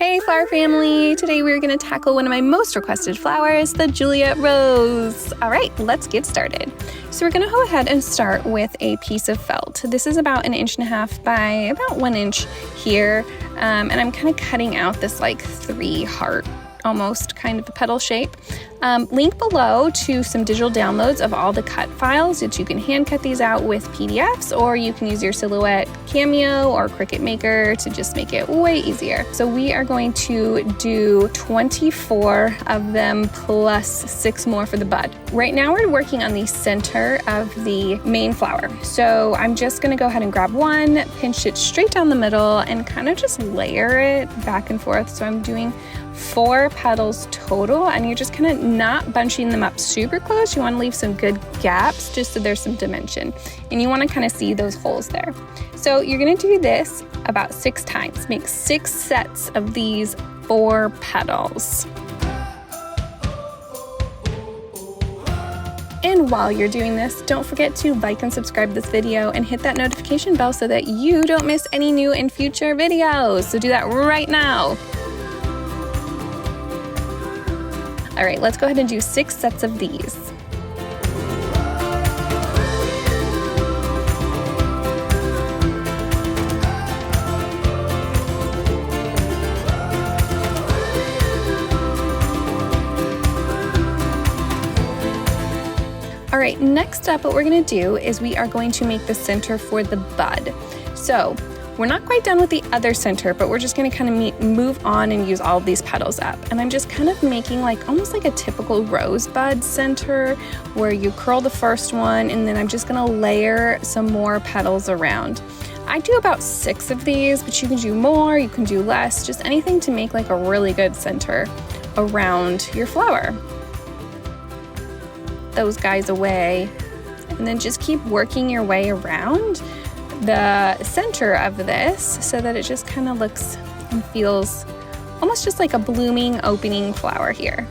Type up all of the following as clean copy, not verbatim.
Hey flower family! Today we're going to tackle one of my most requested flowers, the Juliet Rose. All right, let's get started. So we're going to go ahead and start with a piece of felt. This is about 1.5 inches by about 1 inch here, and I'm kind of cutting out this like 3 heart almost kind of a petal shape. Link below to some digital downloads of all the cut files that you can hand cut these out with PDFs, or you can use your Silhouette Cameo or Cricut Maker to just make it way easier. So we are going to do 24 of them plus 6 more for the bud. Right now we're working on the center of the main flower. So I'm just gonna go ahead and grab one, pinch it straight down the middle and kind of just layer it back and forth. So I'm doing 4 petals total, and you're just kind of not bunching them up super close. You want to leave some good gaps just so there's some dimension, and you want to kind of see those holes there. So you're going to do this about 6 times. Make 6 sets of these 4 petals. And while you're doing this, don't forget to like and subscribe to this video and hit that notification bell so that you don't miss any new and future videos. So do that right now. All right, let's go ahead and do 6 sets of these. All right, next up, what we're gonna do is we are going to make the center for the bud. So we're not quite done with the other center, but we're just gonna kind of move on and use all of these petals up. And I'm just kind of making like almost like a typical rosebud center where you curl the first one and then I'm just gonna layer some more petals around. I do about 6 of these, but you can do more, you can do less, just anything to make like a really good center around your flower. Those guys away, and then just keep working your way around the center of this so that it just kind of looks and feels almost just like a blooming opening flower here.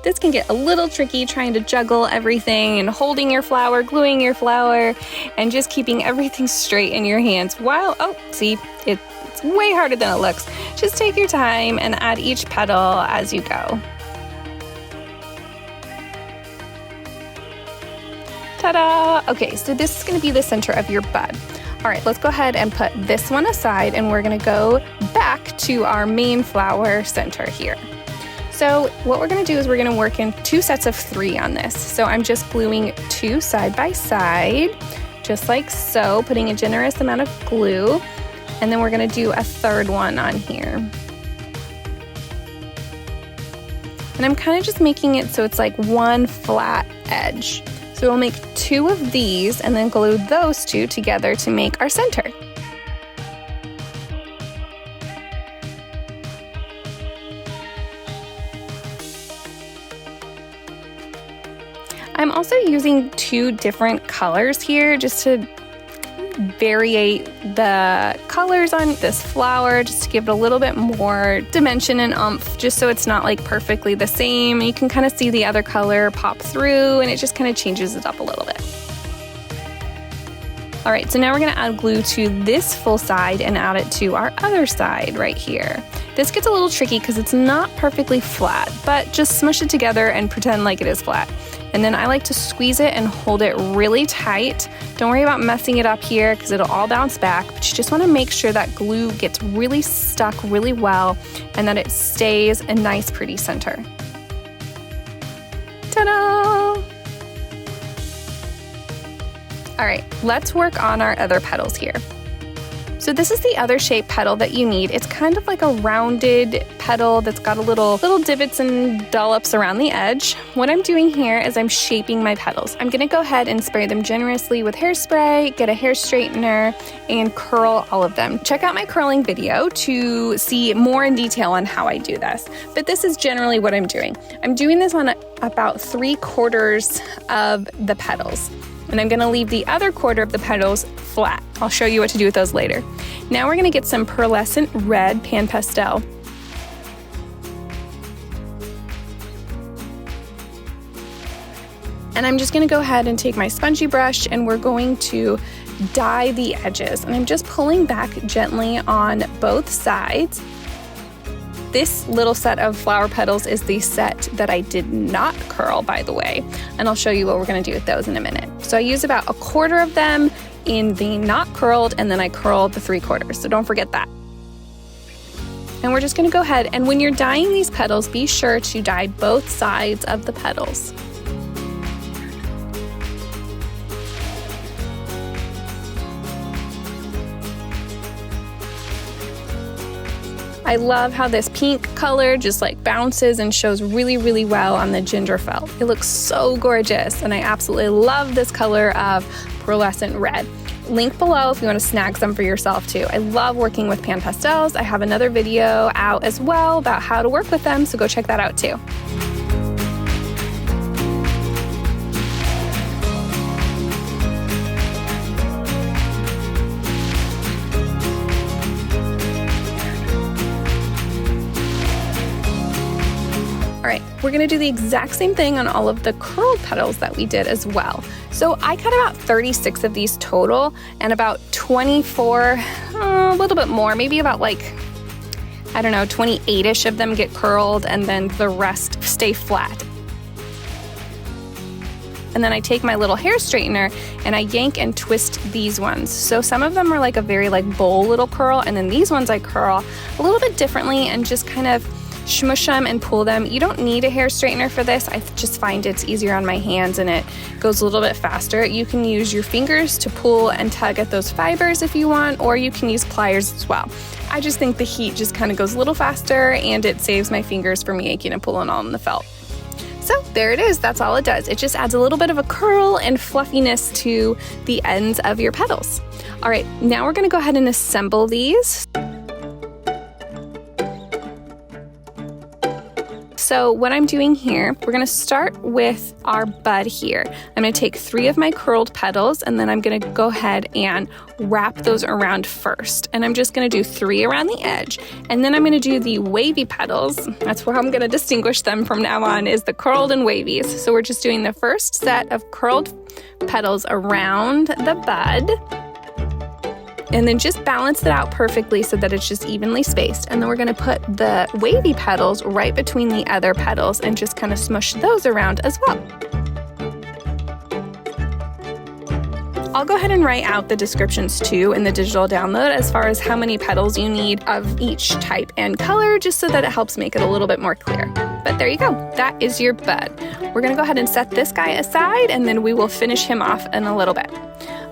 This can get a little tricky trying to juggle everything and holding your flower, gluing your flower, and just keeping everything straight in your hands while, oh, see, it's way harder than it looks. Just take your time and add each petal as you go. Ta-da! Okay, so this is gonna be the center of your bud. All right, let's go ahead and put this one aside and we're gonna go back to our main flower center here. So what we're gonna do is we're gonna work in 2 sets of 3 on this. So I'm just gluing 2 side by side, just like so, putting a generous amount of glue. And then we're gonna do a 3rd one on here. And I'm kind of just making it so it's like one flat edge. So we'll make 2 of these and then glue those 2 together to make our center. I'm also using 2 different colors here just to variate the colors on this flower, just to give it a little bit more dimension and oomph, just so it's not like perfectly the same. You can kind of see the other color pop through and it just kind of changes it up a little bit. All right, so now we're gonna add glue to this full side and add it to our other side right here. This gets a little tricky because it's not perfectly flat, but just smush it together and pretend like it is flat. And then I like to squeeze it and hold it really tight. Don't worry about messing it up here because it'll all bounce back, but you just want to make sure that glue gets really stuck really well and that it stays a nice pretty center. Ta-da! All right, let's work on our other petals here. So this is the other shape petal that you need. It's kind of like a rounded petal that's got a little divots and dollops around the edge. What I'm doing here is I'm shaping my petals. I'm gonna go ahead and spray them generously with hairspray, get a hair straightener, and curl all of them. Check out my curling video to see more in detail on how I do this. But this is generally what I'm doing. I'm doing this on about 3/4 of the petals. And I'm gonna leave the other quarter of the petals flat. I'll show you what to do with those later. Now we're gonna get some pearlescent red pan pastel. And I'm just gonna go ahead and take my spongy brush and we're going to dye the edges. And I'm just pulling back gently on both sides. This little set of flower petals is the set that I did not curl, by the way. And I'll show you what we're gonna do with those in a minute. So I use about 1/4 of them in the not curled, and then I curled the 3/4, so don't forget that. And we're just gonna go ahead, and when you're dyeing these petals, be sure to dye both sides of the petals. I love how this pink color just like bounces and shows really, really well on the ginger felt. It looks so gorgeous, and I absolutely love this color of pearlescent red. Link below if you want to snag some for yourself too. I love working with pan pastels. I have another video out as well about how to work with them, so go check that out too. All right, we're gonna do the exact same thing on all of the curled petals that we did as well. So I cut about 36 of these total, and about 24, a little bit more, maybe about like, I don't know, 28-ish of them get curled, and then the rest stay flat. And then I take my little hair straightener and I yank and twist these ones. So some of them are like a very like bowl little curl, and then these ones I curl a little bit differently and just kind of smush them and pull them. You don't need a hair straightener for this. I just find it's easier on my hands and it goes a little bit faster. You can use your fingers to pull and tug at those fibers if you want, or you can use pliers as well. I just think the heat just kind of goes a little faster and it saves my fingers from yanking and pulling on the felt. So there it is, that's all it does. It just adds a little bit of a curl and fluffiness to the ends of your petals. All right, now we're gonna go ahead and assemble these. So what I'm doing here, we're gonna start with our bud here. I'm gonna take 3 of my curled petals, and then I'm gonna go ahead and wrap those around first. And I'm just gonna do 3 around the edge. And then I'm gonna do the wavy petals. That's where I'm gonna distinguish them from now on, is the curled and wavies. So we're just doing the first set of curled petals around the bud. And then just balance it out perfectly so that it's just evenly spaced. And then we're gonna put the wavy petals right between the other petals and just kind of smush those around as well. I'll go ahead and write out the descriptions too in the digital download as far as how many petals you need of each type and color, just so that it helps make it a little bit more clear. But there you go, that is your bud. We're gonna go ahead and set this guy aside, and then we will finish him off in a little bit.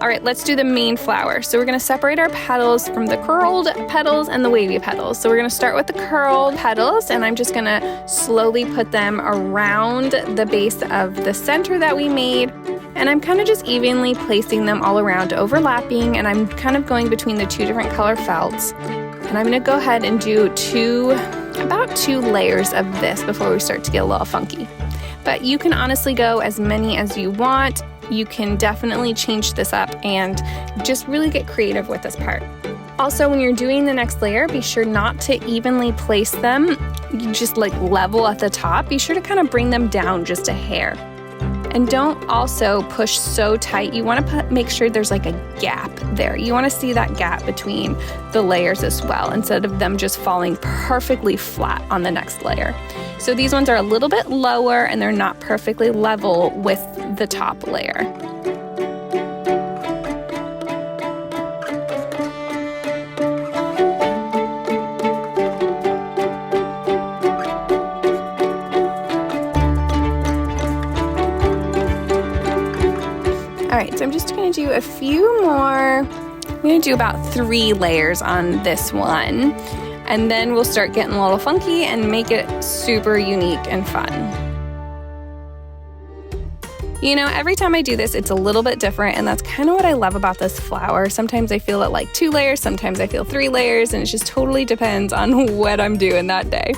All right, let's do the main flower. So we're gonna separate our petals from the curled petals and the wavy petals. So we're gonna start with the curled petals, and I'm just gonna slowly put them around the base of the center that we made. And I'm kind of just evenly placing them all around, overlapping, and I'm kind of going between the 2 different color felts. And I'm gonna go ahead and do about 2 layers of this before we start to get a little funky. But you can honestly go as many as you want. You can definitely change this up and just really get creative with this part. Also, when you're doing the next layer, be sure not to evenly place them. You just like level at the top. Be sure to kind of bring them down just a hair. And don't also push so tight. You want to make sure there's like a gap there. You want to see that gap between the layers as well, instead of them just falling perfectly flat on the next layer. So these ones are a little bit lower and they're not perfectly level with the top layer. All right, so I'm just gonna do a few more. I'm gonna do about 3 layers on this one, and then we'll start getting a little funky and make it super unique and fun. You know, every time I do this, it's a little bit different, and that's kind of what I love about this flower. Sometimes I feel it like 2 layers, sometimes I feel 3 layers, and it just totally depends on what I'm doing that day.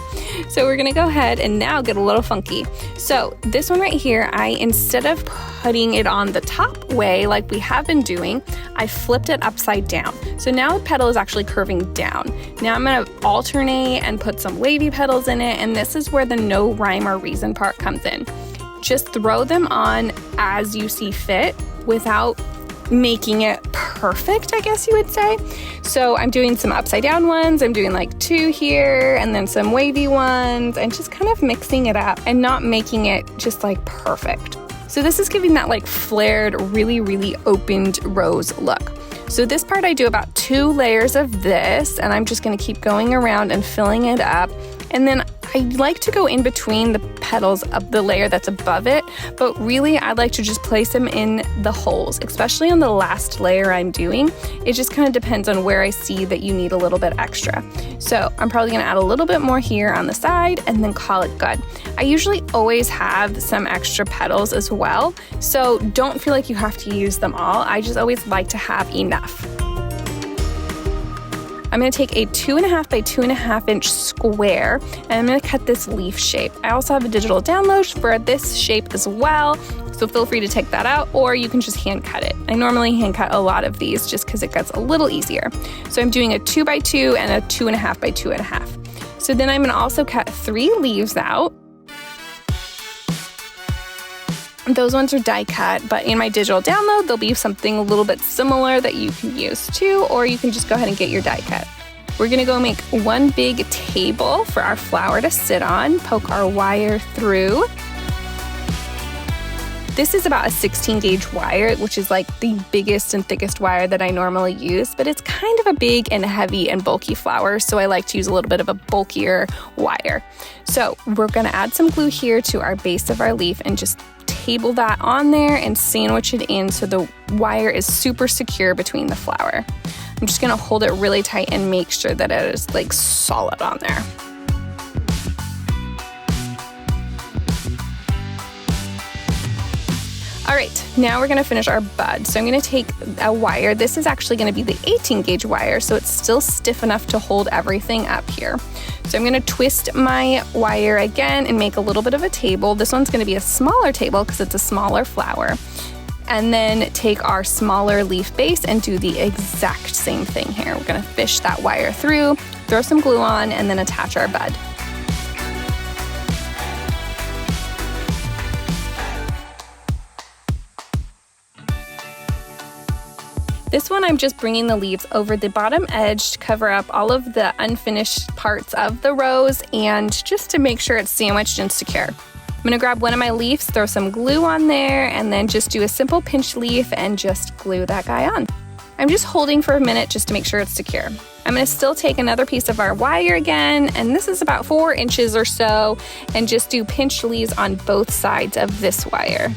So we're gonna go ahead and now get a little funky. So this one right here, instead of putting it on the top way like we have been doing, I flipped it upside down. So now the petal is actually curving down. Now I'm gonna alternate and put some wavy petals in it, and this is where the no rhyme or reason part comes in. just throw them on as you see fit without making it perfect, I guess you would say. So I'm doing some upside down ones. I'm doing like 2 here and then some wavy ones and just kind of mixing it up and not making it just like perfect. So this is giving that like flared, really, really opened rose look. So this part I do about 2 layers of this, and I'm just gonna keep going around and filling it up. And then I like to go in between the petals of the layer that's above it, but really I like to just place them in the holes, especially on the last layer I'm doing. It just kind of depends on where I see that you need a little bit extra. So I'm probably gonna add a little bit more here on the side and then call it good. I usually always have some extra petals as well, so don't feel like you have to use them all. I just always like to have enough. I'm gonna take a 2.5 by 2.5 inch square and I'm gonna cut this leaf shape. I also have a digital download for this shape as well, so feel free to take that out, or you can just hand cut it. I normally hand cut a lot of these just because it gets a little easier. So I'm doing a 2 by 2 and a 2.5 by 2.5. So then I'm gonna also cut 3 leaves out. Those ones are die cut, but in my digital download, there'll be something a little bit similar that you can use too, or you can just go ahead and get your die cut. We're gonna go make one big table for our flower to sit on, poke our wire through. This is about a 16 gauge wire, which is like the biggest and thickest wire that I normally use, but it's kind of a big and heavy and bulky flower, so I like to use a little bit of a bulkier wire. So we're gonna add some glue here to our base of our leaf and just table that on there and sandwich it in so the wire is super secure between the flower. I'm just gonna hold it really tight and make sure that it is like solid on there. All right, now we're gonna finish our bud. So I'm gonna take a wire. This is actually gonna be the 18 gauge wire, so it's still stiff enough to hold everything up here. So I'm gonna twist my wire again and make a little bit of a table. This one's gonna be a smaller table because it's a smaller flower. And then take our smaller leaf base and do the exact same thing here. We're gonna fish that wire through, throw some glue on, and then attach our bud. This one, I'm just bringing the leaves over the bottom edge to cover up all of the unfinished parts of the rose and just to make sure it's sandwiched and secure. I'm gonna grab one of my leaves, throw some glue on there, and then just do a simple pinch leaf and just glue that guy on. I'm just holding for a minute just to make sure it's secure. I'm gonna still take another piece of our wire again, and this is about 4 inches or so, and just do pinch leaves on both sides of this wire.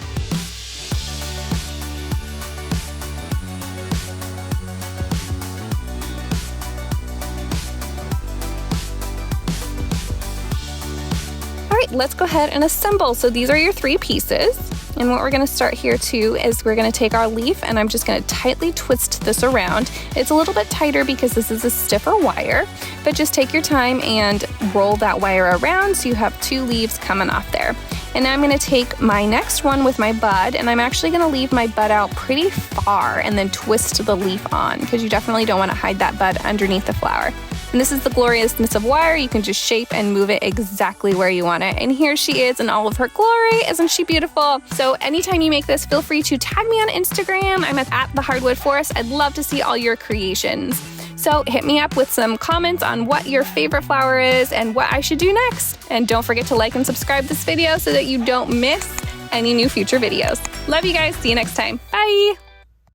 All right, let's go ahead and assemble. So these are your 3 pieces. And what we're gonna start here too is we're gonna take our leaf and I'm just gonna tightly twist this around. It's a little bit tighter because this is a stiffer wire, but just take your time and roll that wire around so you have 2 leaves coming off there. And now I'm gonna take my next one with my bud, and I'm actually gonna leave my bud out pretty far and then twist the leaf on, because you definitely don't wanna hide that bud underneath the flower. And this is the gloriousness of wire. You can just shape and move it exactly where you want it. And here she is in all of her glory. Isn't she beautiful? So anytime you make this, feel free to tag me on Instagram. I'm at the Hardwood Forest. I'd love to see all your creations. So hit me up with some comments on what your favorite flower is and what I should do next. And don't forget to like and subscribe this video so that you don't miss any new future videos. Love you guys. See you next time. Bye.